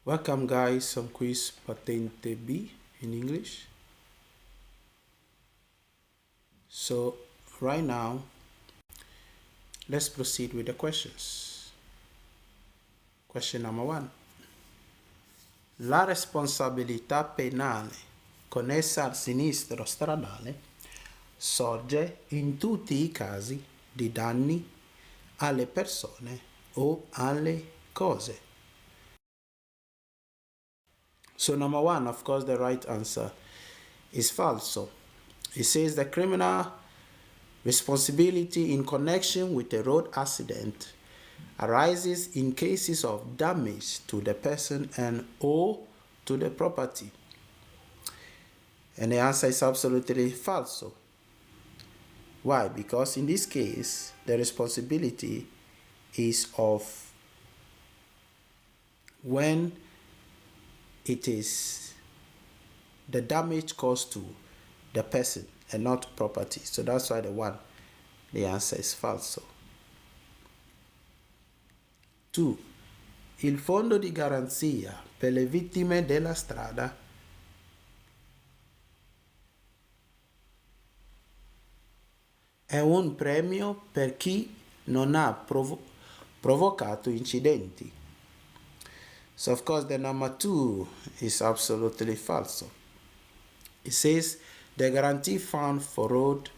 Welcome guys, on quiz Patente B in English. So right now, let's proceed with the questions. Question number 1. La responsabilità penale connessa al sinistro stradale sorge in tutti i casi di danni alle persone o alle cose. So number 1, of course, the right answer is falso. It says the criminal responsibility in connection with a road accident arises in cases of damage to the person and or to the property. And the answer is absolutely false. Why? Because in this case, the responsibility is of when it is the damage caused to the person and not property. So that's why the answer is false. 2. Il fondo di garanzia per le vittime della strada è un premio per chi non ha provocato incidenti. So of course the number 2 is absolutely false. It says the guarantee fund for road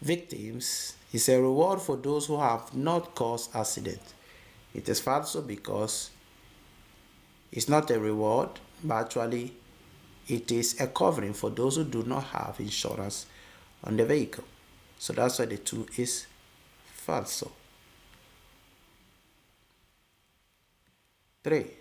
victims is a reward for those who have not caused accidents. It is false because it's not a reward, but actually it is a covering for those who do not have insurance on the vehicle. So that's why the 2 is false. 3.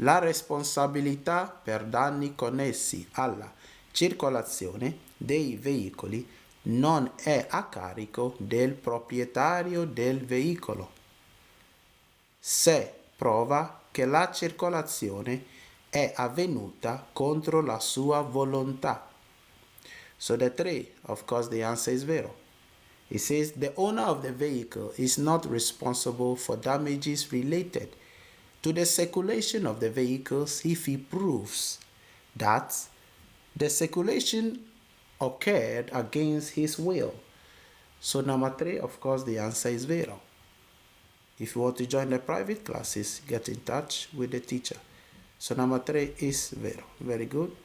La responsabilità per danni connessi alla circolazione dei veicoli non è a carico del proprietario del veicolo, se prova che la circolazione è avvenuta contro la sua volontà. So the 3, of course, the answer is vero. It says the owner of the vehicle is not responsible for damages related to the circulation of the vehicles if he proves that the circulation occurred against his will. So number 3, of course, the answer is vero. If you want to join the private classes, get in touch with the teacher. So number 3 is vero. Very good.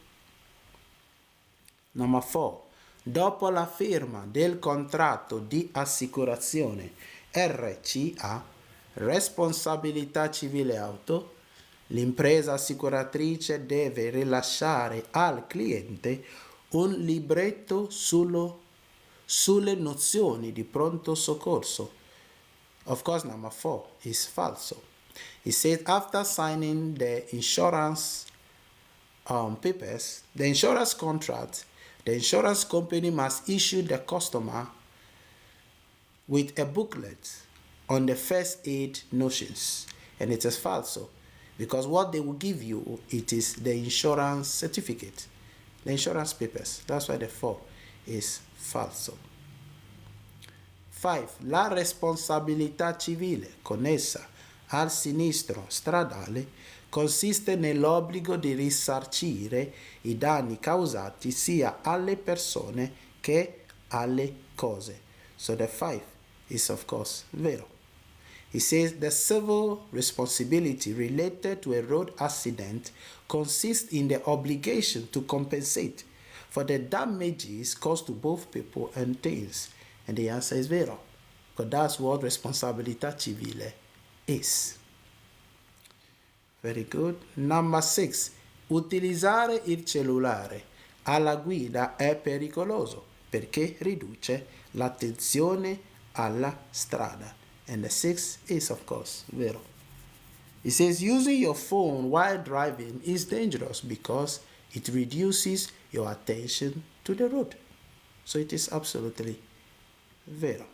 Number 4. Dopo la firma del contratto di assicurazione RCA, responsabilità civile auto, l'impresa assicuratrice deve rilasciare al cliente un libretto sulle nozioni di pronto soccorso. Of course, number 4 is false. It says after signing the insurance papers, the insurance contract, the insurance company must issue the customer with a booklet on the first aid notions. And it is false because what they will give you, it is the insurance certificate, the insurance papers. That's why the 4 is false. 5. La responsabilità civile connessa al sinistro stradale consiste nell'obbligo di risarcire i danni causati sia alle persone che alle cose. So the 5 is of course vero. It says the civil responsibility related to a road accident consists in the obligation to compensate for the damages caused to both people and things. And the answer is vero, because that's what responsabilità civile is. Very good. Number 6. Utilizzare il cellulare alla guida è pericoloso perché riduce l'attenzione alla strada. And the 6 is of course vero. It says using your phone while driving is dangerous because it reduces your attention to the road. So it is absolutely vero.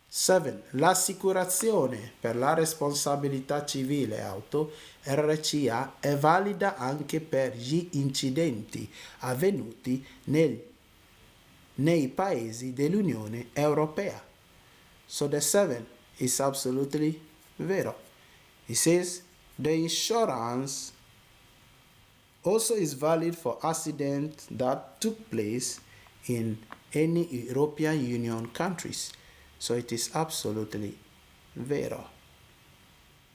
7. L'assicurazione per la responsabilità civile auto RCA è valida anche per gli incidenti avvenuti nei paesi dell'Unione Europea. So the 7 is absolutely vero. It says The insurance also is valid for accidents that took place in any European Union countries. So it is absolutely vero.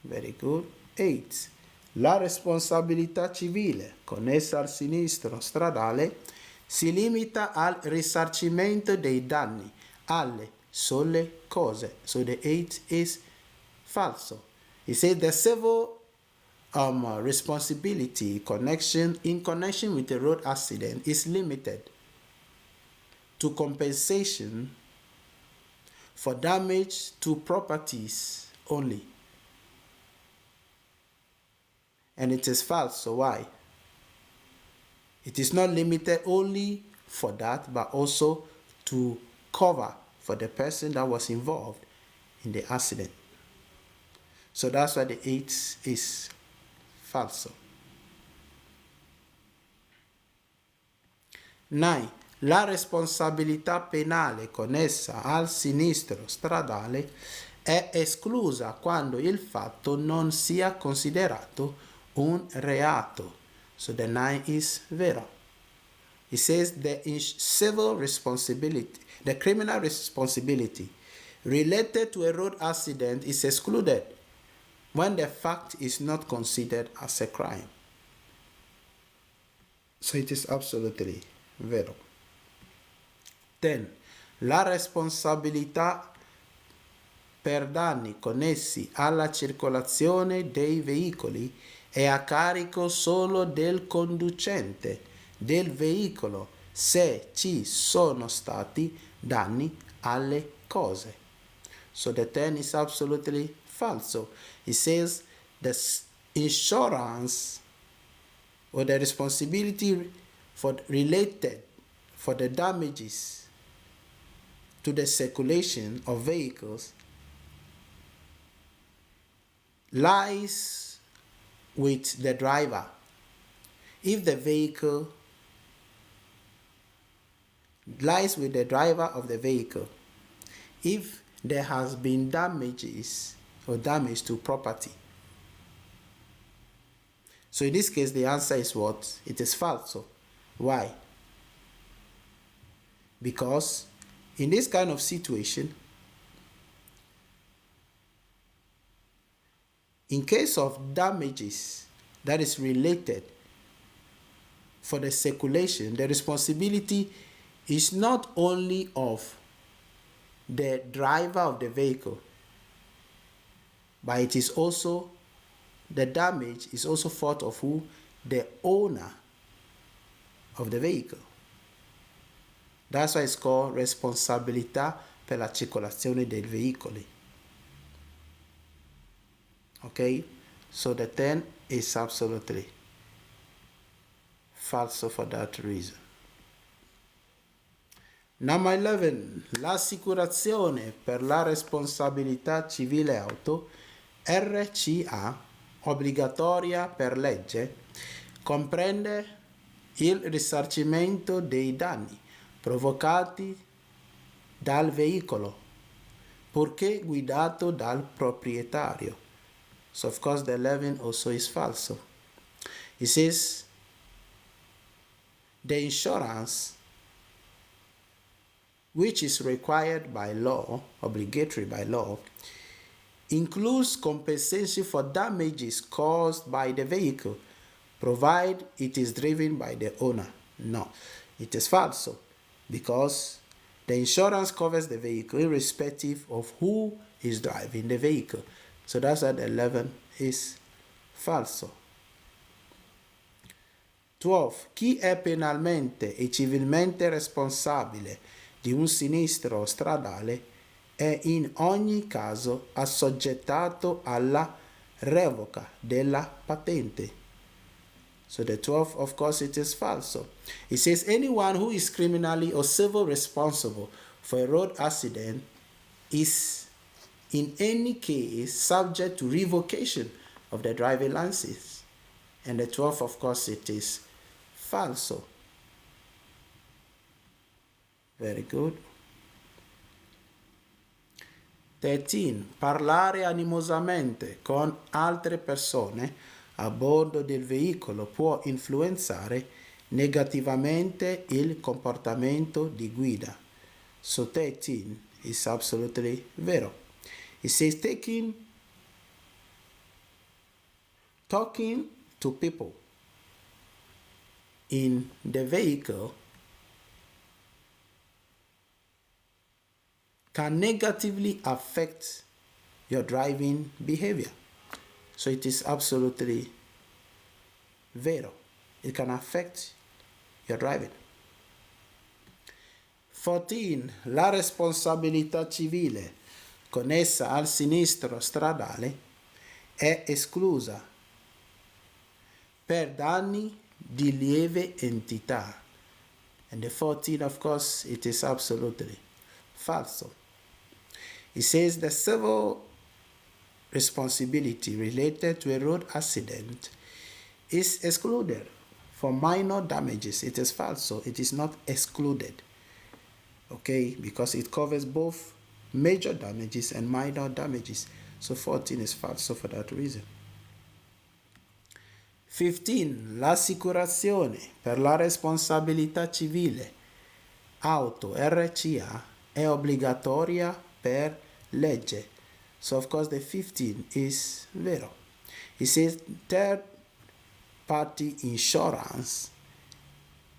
Very good. 8. La responsabilità civile connessa al sinistro stradale si limita al risarcimento dei danni alle sole cose. So the 8 is falso. It says the civil responsibility in connection with a road accident is limited to compensation for damage to properties only. And it is false. So why? It is not limited only for that, but also to cover for the person that was involved in the accident. So that's why the 8 is falso. 9. La responsabilità penale connessa al sinistro stradale è esclusa quando il fatto non sia considerato un reato. So the 9 is vero. It says the civil responsibility, the criminal responsibility related to a road accident is excluded when the fact is not considered as a crime. So it is absolutely vero. 10. La responsabilità per danni connessi alla circolazione dei veicoli è a carico solo del conducente del veicolo se ci sono stati danni alle cose. So the 10 is absolutely falso. It says the insurance or the responsibility related for the damages to the circulation of vehicles lies with the driver. If the vehicle lies with the driver of the vehicle, if there has been damages or damage to property. So in this case, the answer is what? It is false. Why? Because in this kind of situation, in case of damages that is related for the circulation, the responsibility is not only of the driver of the vehicle, but it is also, the damage is also fault of who? The owner of the vehicle. That's why it's called responsabilità per la circolazione dei veicoli. Okay, so the 10 is absolutely false for that reason. Number 11. L'assicurazione per la responsabilità civile auto, RCA, obbligatoria per legge, comprende il risarcimento dei danni provocati dal veicolo, purché guidato dal proprietario. So of course the 11 also is false. It says the insurance, which is required by law, obligatory by law, includes compensation for damages caused by the vehicle, provided it is driven by the owner. No, it is false, because the insurance covers the vehicle irrespective of who is driving the vehicle. So that's why the 11 is false. 12. Chi è penalmente e civilmente responsabile di un sinistro stradale è in ogni caso assoggettato alla revoca della patente. So the 12, of course, it is false. It says anyone who is criminally or civil responsible for a road accident is in any case subject to revocation of the driving license. And the 12, of course, it is false. Very good. 13. Parlare animosamente con altre persone a bordo del veicolo può influenzare negativamente il comportamento di guida. So 13 is absolutely vero. It says talking to people in the vehicle can negatively affect your driving behavior. So it is absolutely vero. It can affect your driving. 14. La responsabilità civile connessa al sinistro stradale è esclusa per danni di lieve entità. And the 14, of course, it is absolutely falso. It says the civil responsibility related to a road accident is excluded for minor damages. It is falso. It is not excluded. Okay, because it covers both major damages and minor damages. So 14 is falso for that reason. 15. L'assicurazione per la responsabilità civile auto RCA è obbligatoria per legge. So of course the 15 is vero. It says third party insurance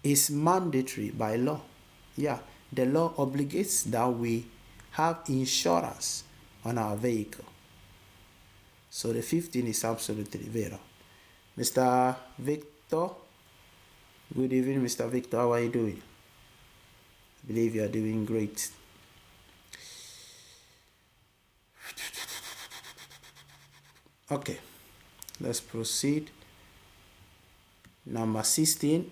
is mandatory by law. Yeah, the law obligates that we have insurance on our vehicle. So the 15 is absolutely vero. Mr. Victor, good evening, Mr. Victor. How are you doing? I believe you are doing great. Okay, let's proceed. Number 16.